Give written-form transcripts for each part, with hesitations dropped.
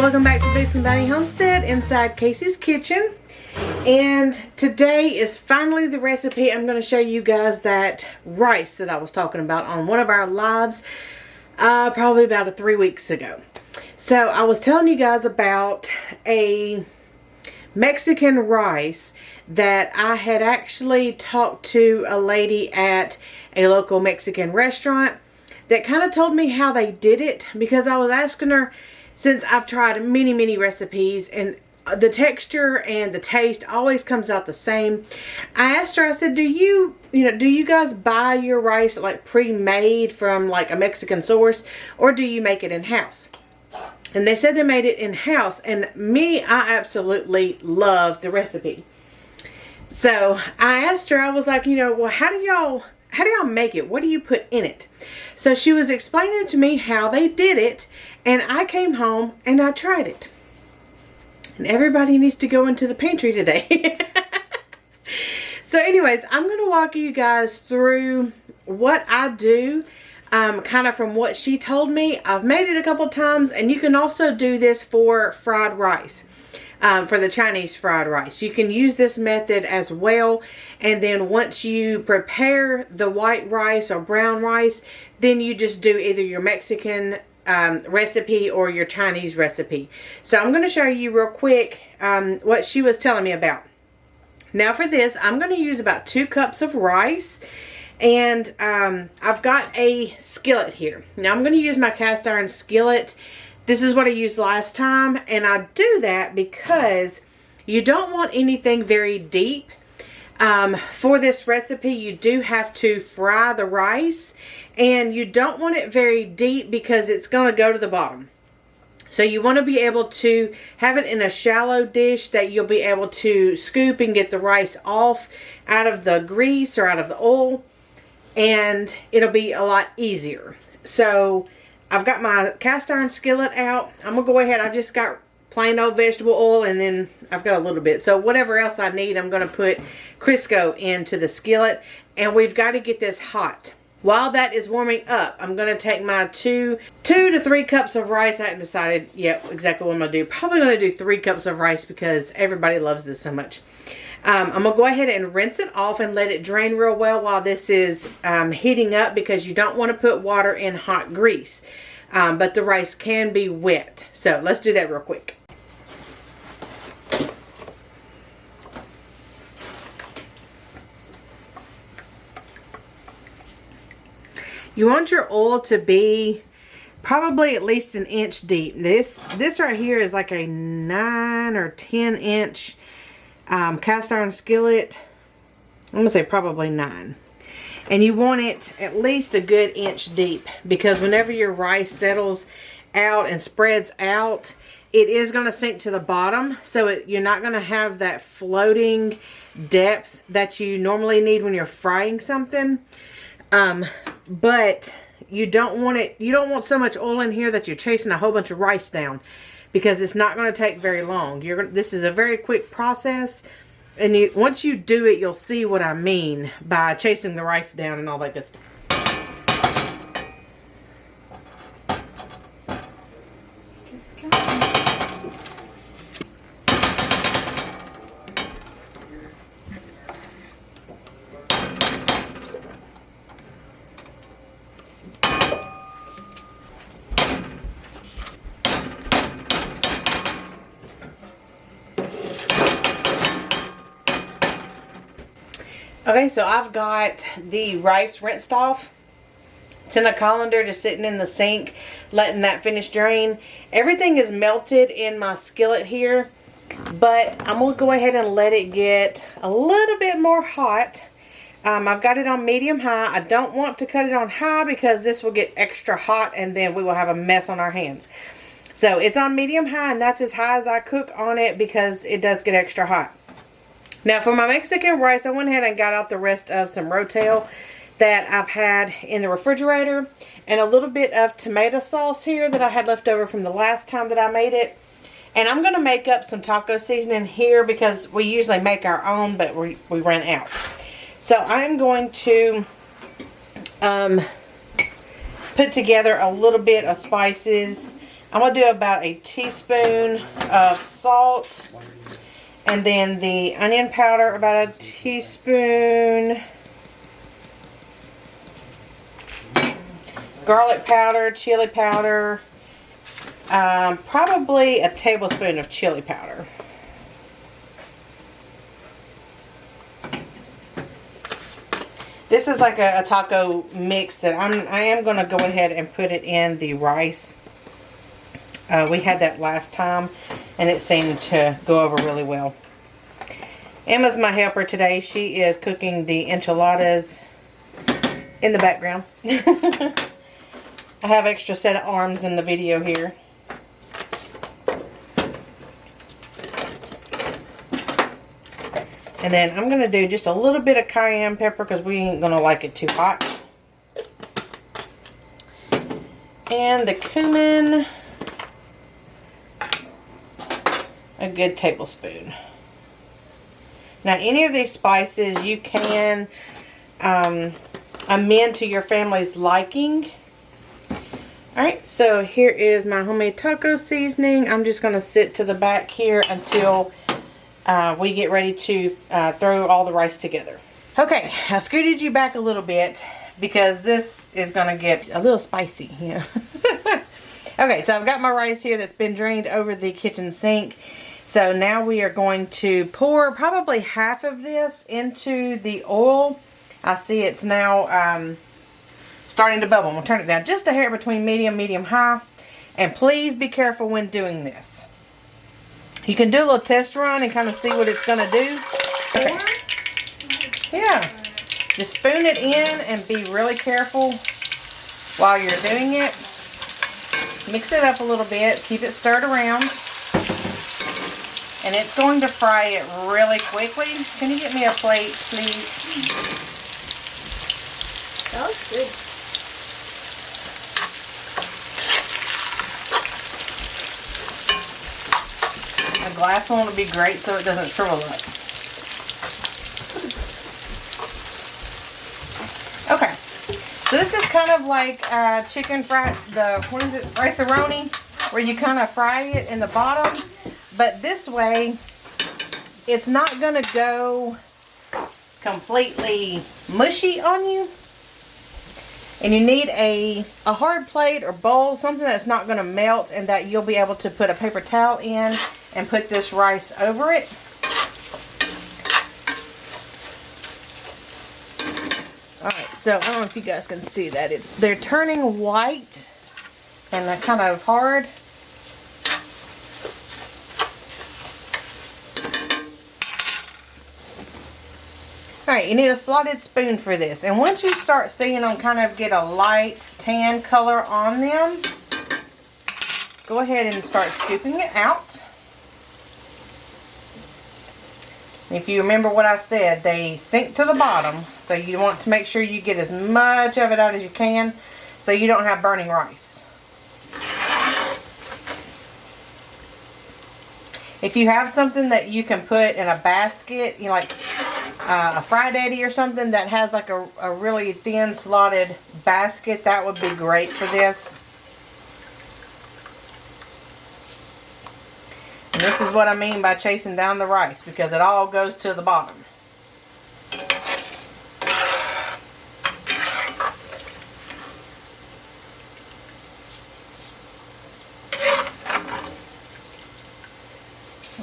Welcome back to Boots and Bounty Homestead inside Casey's kitchen. And today is finally the recipe. I'm going to show you guys that rice that I was talking about on one of our lives probably about 3 weeks ago. So I was telling you guys about a Mexican rice that I had actually talked to a lady at a local Mexican restaurant that kind of told me how they did it, because I was asking her, since I've tried many recipes and the texture and the taste always comes out the same. I asked her, I said, do you guys buy your rice like pre-made from like a Mexican source, or do you make it in-house? And they said they made it in-house, and I absolutely love the recipe. So I asked her, I was like, well, how do y'all make it? What do you put in it? So she was explaining to me how they did it, and I came home and I tried it. And everybody needs to go into the pantry today. So anyways, I'm going to walk you guys through what I do, kind of from what she told me. I've made it a couple times, and you can also do this for fried rice. For the Chinese fried rice, you can use this method as well. And then once you prepare the white rice or brown rice, then you just do either your Mexican recipe or your Chinese recipe. So I'm going to show you real quick what she was telling me about. Now for this, I'm going to use about 2 cups of rice. And I've got a skillet here. Now I'm going to use my cast iron skillet. This is what I used last time, and I do that because you don't want anything very deep. For this recipe, you do have to fry the rice, and you don't want it very deep because it's going to go to the bottom. So you want to be able to have it in a shallow dish that you'll be able to scoop and get the rice off out of the grease or out of the oil, and it'll be a lot easier. So I've got my cast iron skillet out. I'm going to go ahead. I just got plain old vegetable oil, and then I've got a little bit. So whatever else I need, I'm going to put Crisco into the skillet. And we've got to get this hot. While that is warming up, I'm going to take my 2 to 3 cups of rice. I haven't decided yet exactly what I'm going to do. Probably going to do 3 cups of rice because everybody loves this so much. I'm going to go ahead and rinse it off and let it drain real well while this is heating up, because you don't want to put water in hot grease. But the rice can be wet. So let's do that real quick. You want your oil to be probably at least 1 inch deep. This right here is like a 9 or 10 inch cast iron skillet. I'm going to say probably 9. And you want it at least a good 1 inch deep, because whenever your rice settles out and spreads out, it is going to sink to the bottom. So you're not going to have that floating depth that you normally need when you're frying something. But you don't want so much oil in here that you're chasing a whole bunch of rice down, because it's not going to take very long. This is a very quick process. And once you do it, you'll see what I mean by chasing the rice down and all that good stuff. Okay, so I've got the rice rinsed off. It's in a colander just sitting in the sink, letting that finish drain. Everything is melted in my skillet here, but I'm going to go ahead and let it get a little bit more hot. I've got it on medium high. I don't want to cut it on high because this will get extra hot and then we will have a mess on our hands. So it's on medium high, and that's as high as I cook on it because it does get extra hot. Now for my Mexican rice, I went ahead and got out the rest of some rotel that I've had in the refrigerator, and a little bit of tomato sauce here that I had left over from the last time that I made it. And I'm going to make up some taco seasoning here because we usually make our own, but we ran out. So I'm going to put together a little bit of spices. I'm going to do about a teaspoon of salt. And then the onion powder, about a teaspoon. Garlic powder, chili powder. Probably a tablespoon of chili powder. This is like a taco mix that I am going to go ahead and put it in the rice. We had that last time and it seemed to go over really well. Emma's my helper today. She is cooking the enchiladas in the background. I have extra set of arms in the video here. And then I'm going to do just a little bit of cayenne pepper because we ain't going to like it too hot. And the cumin, a good tablespoon. Now any of these spices you can amend to your family's liking. Alright, so here is my homemade taco seasoning. I'm just going to sit to the back here until we get ready to throw all the rice together. Okay, I scooted you back a little bit because this is going to get a little spicy. Yeah. Okay, so I've got my rice here that's been drained over the kitchen sink. So now we are going to pour probably half of this into the oil. I see it's now starting to bubble. I'm going to turn it down just a hair between medium, high. And please be careful when doing this. You can do a little test run and kind of see what it's going to do. Okay. Yeah. Just spoon it in and be really careful while you're doing it. Mix it up a little bit. Keep it stirred around. And it's going to fry it really quickly. Can you get me a plate, please? That looks good. A glass one would be great so it doesn't shrivel up. Okay. So this is kind of like chicken fried, what is it, rice-a-roni, where you kind of fry it in the bottom. But this way, it's not going to go completely mushy on you. And you need a hard plate or bowl, something that's not going to melt and that you'll be able to put a paper towel in and put this rice over it. Alright, so I don't know if you guys can see that. They're turning white and they're kind of hard. Alright, you need a slotted spoon for this. And once you start seeing them kind of get a light tan color on them, go ahead and start scooping it out. If you remember what I said, they sink to the bottom. So you want to make sure you get as much of it out as you can so you don't have burning rice. If you have something that you can put in a basket, you know, like a Fry Daddy or something that has like a really thin slotted basket, that would be great for this. And this is what I mean by chasing down the rice, because it all goes to the bottom.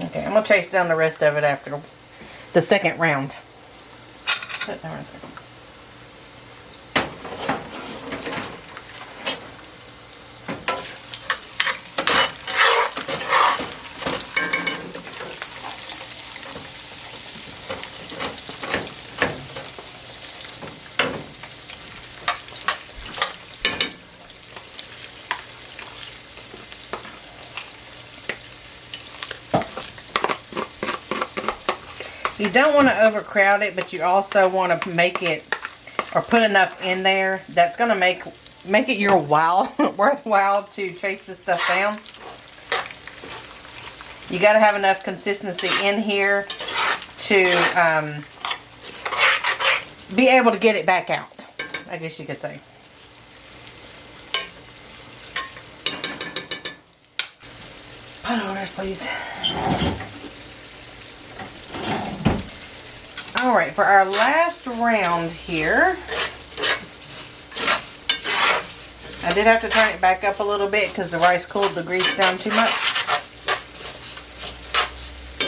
Okay, I'm going to chase down the rest of it after the second round. Put that right there. You don't want to overcrowd it, but you also want to make it, or put enough in there that's going to make it your worthwhile to chase this stuff down. You got to have enough consistency in here to be able to get it back out, I guess you could say. Pot orders, please. Alright, for our last round here, I did have to turn it back up a little bit because the rice cooled the grease down too much.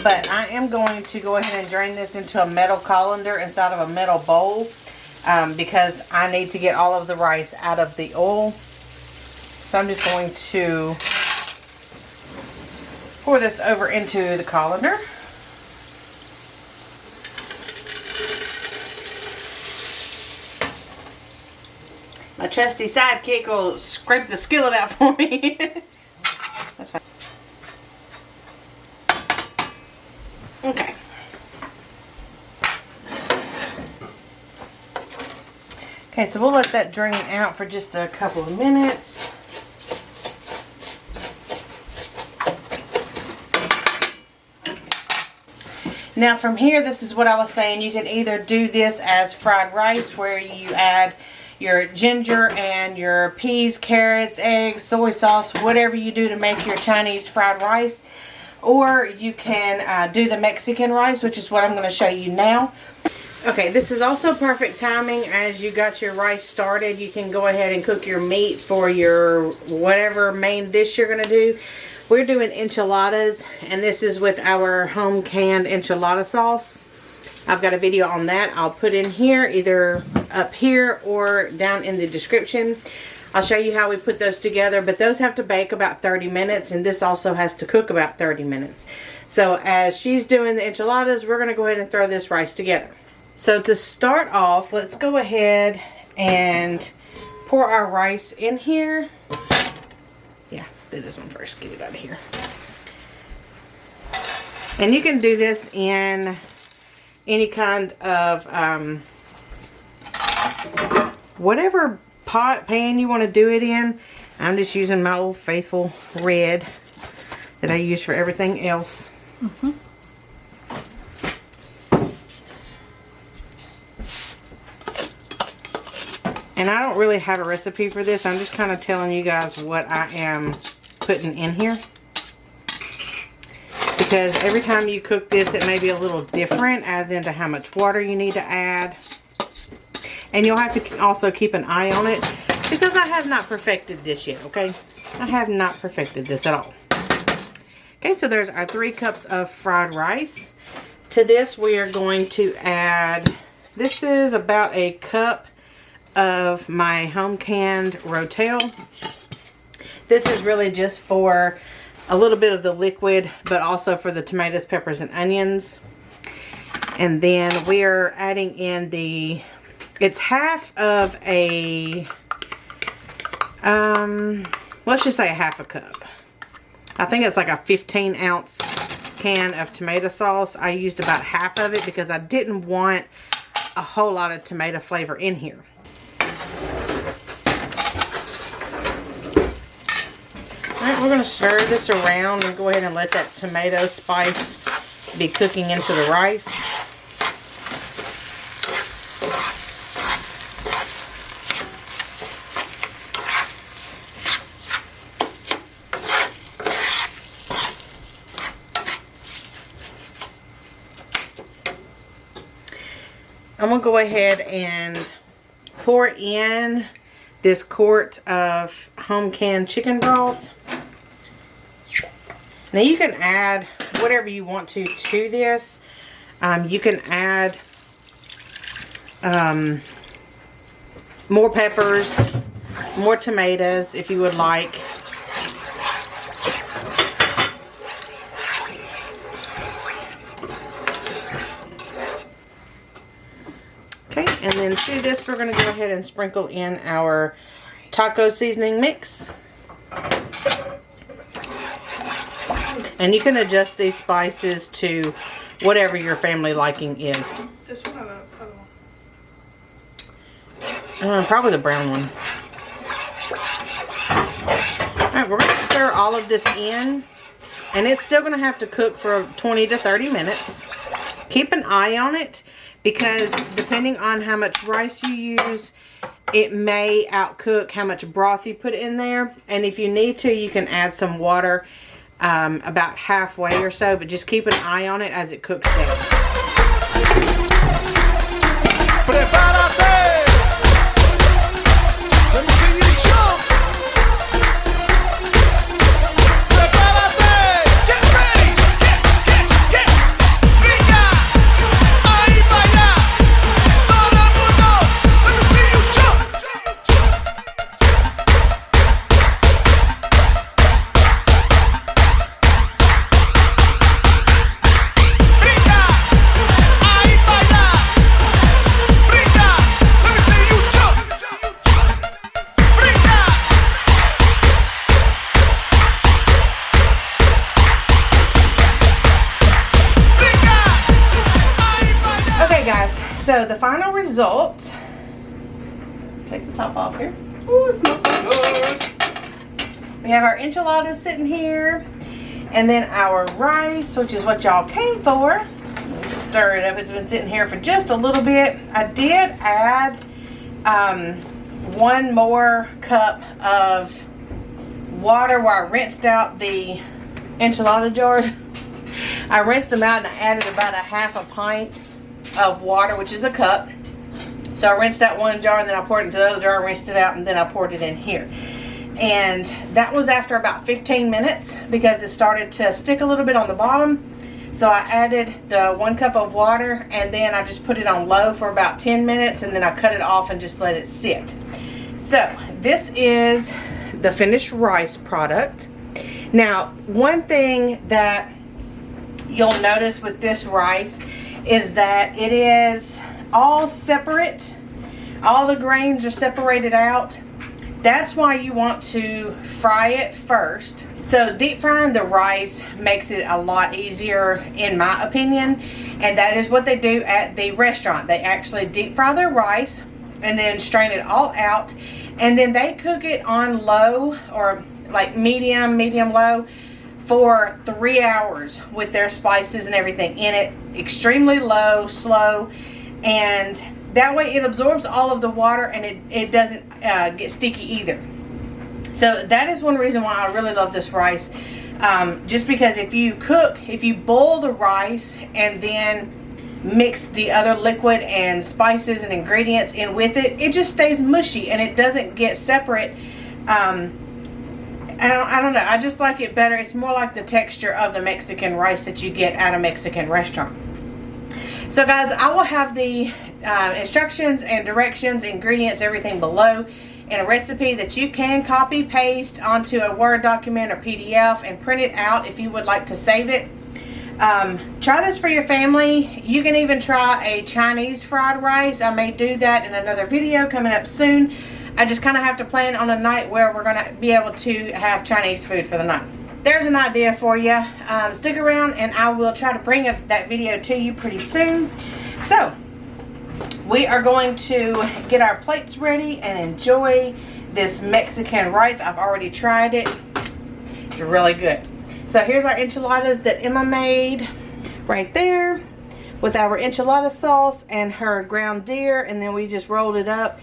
But I am going to go ahead and drain this into a metal colander inside of a metal bowl because I need to get all of the rice out of the oil. So I'm just going to pour this over into the colander. My trusty sidekick will scrape the skillet out for me. That's fine. Okay. Okay, so we'll let that drain out for just a couple of minutes. Now from here, this is what I was saying. You can either do this as fried rice where you add your ginger and your peas, carrots, eggs, soy sauce, whatever you do to make your Chinese fried rice. Or you can do the Mexican rice, which is what I'm going to show you now. Okay, this is also perfect timing as you got your rice started. You can go ahead and cook your meat for your whatever main dish you're going to do. We're doing enchiladas, and this is with our home canned enchilada sauce. I've got a video on that. I'll put in here, either up here or down in the description. I'll show you how we put those together, but those have to bake about 30 minutes, and this also has to cook about 30 minutes. So as she's doing the enchiladas, we're going to go ahead and throw this rice together. So to start off, let's go ahead and pour our rice in here. Yeah, do this one first, get it out of here. And you can do this in any kind of whatever pot, pan you want to do it in. I'm just using my old faithful red that I use for everything else. And I don't really have a recipe for this. I'm just kind of telling you guys what I am putting in here. Because every time you cook this, it may be a little different as into how much water you need to add. And you'll have to also keep an eye on it because I have not perfected this yet, okay? I have not perfected this at all. Okay, so there's our 3 cups of fried rice. To this, we are going to add, this is about a cup of my home canned rotel. This is really just for a little bit of the liquid, but also for the tomatoes, peppers, and onions. And then we are adding in the, it's half of a, let's just say a half a cup. I think it's like a 15-ounce can of tomato sauce. I used about half of it because I didn't want a whole lot of tomato flavor in here. Alright, we're going to stir this around and go ahead and let that tomato spice be cooking into the rice. I'm going to go ahead and pour in this quart of home canned chicken broth. Now you can add whatever you want to this. You can add more peppers, more tomatoes if you would like. Okay, and then to this we're going to go ahead and sprinkle in our taco seasoning mix. And you can adjust these spices to whatever your family liking is. This one or the other one? Probably the brown one. Alright, we're going to stir all of this in. And it's still going to have to cook for 20 to 30 minutes. Keep an eye on it because depending on how much rice you use, it may outcook how much broth you put in there. And if you need to, you can add some water about halfway or so, but just keep an eye on it as it cooks down. Prepárate. Let me see you jump. Prepárate. Get ready. Get. Brinca. Ahí vaya. Todo el mundo. Let me see you jump. Brinca. Ahí vaya. Brinca. Let me see you jump. Brinca. Brinca. Ahí vaya. Okay guys, so the final result, take the top off here. Ooh, it smells so good. We have our enchiladas sitting here, and then our rice, which is what y'all came for. Let's stir it up. It's been sitting here for just a little bit. I did add 1 more cup of water where I rinsed out the enchilada jars. I rinsed them out and I added about a half a pint of water, which is a cup. So I rinsed out 1 jar and then I poured it into the other jar and rinsed it out, and then I poured it in here. And that was after about 15 minutes because it started to stick a little bit on the bottom. So I added the 1 cup of water, and then I just put it on low for about 10 minutes, and then I cut it off and just let it sit. So this is the finished rice product. Now, one thing that you'll notice with this rice is that it is all separate. All the grains are separated out. That's why you want to fry it first. So deep frying the rice makes it a lot easier in my opinion, and that is what they do at the restaurant. They actually deep fry their rice and then strain it all out, and then they cook it on low, or like medium low, for 3 hours with their spices and everything in it. Extremely low, slow, and that way it absorbs all of the water, and it doesn't get sticky either. So that is one reason why I really love this rice. Just because if you boil the rice and then mix the other liquid and spices and ingredients in with it, it just stays mushy and it doesn't get separate. I don't know, I just like it better. It's more like the texture of the Mexican rice that you get at a Mexican restaurant. So guys, I will have the instructions and directions, ingredients, everything below in a recipe that you can copy paste onto a Word document or PDF and print it out if you would like to save it. Try this for your family. You can even try a Chinese fried rice. I may do that in another video coming up soon. I just kind of have to plan on a night where we're going to be able to have Chinese food for the night. There's an idea for you. Stick around and I will try to bring up that video to you pretty soon. So we are going to get our plates ready and enjoy this Mexican rice. I've already tried it. It's really good. So here's our enchiladas that Emma made right there with our enchilada sauce and her ground deer, and then we just rolled it up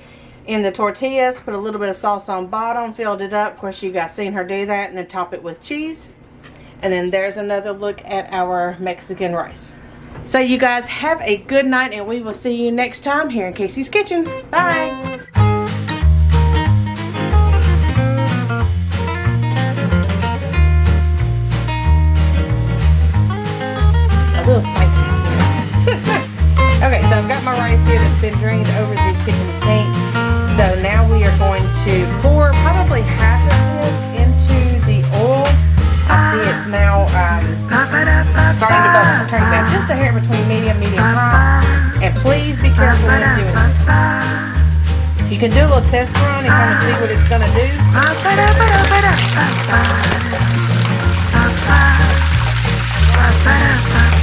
in the tortillas, put a little bit of sauce on bottom, filled it up. Of course, you guys seen her do that, and then top it with cheese. And then there's another look at our Mexican rice. So you guys have a good night, and we will see you next time here in Casey's Kitchen. Bye. A little spicy. Okay, so I've got my rice here that's been drained over the kitchen sink. So now we are going to pour probably half of this into the oil. I see it's now starting to bubble. Turn it down just a hair between medium high. And please be careful when doing this. You can do a little test run and kind of see what it's going to do.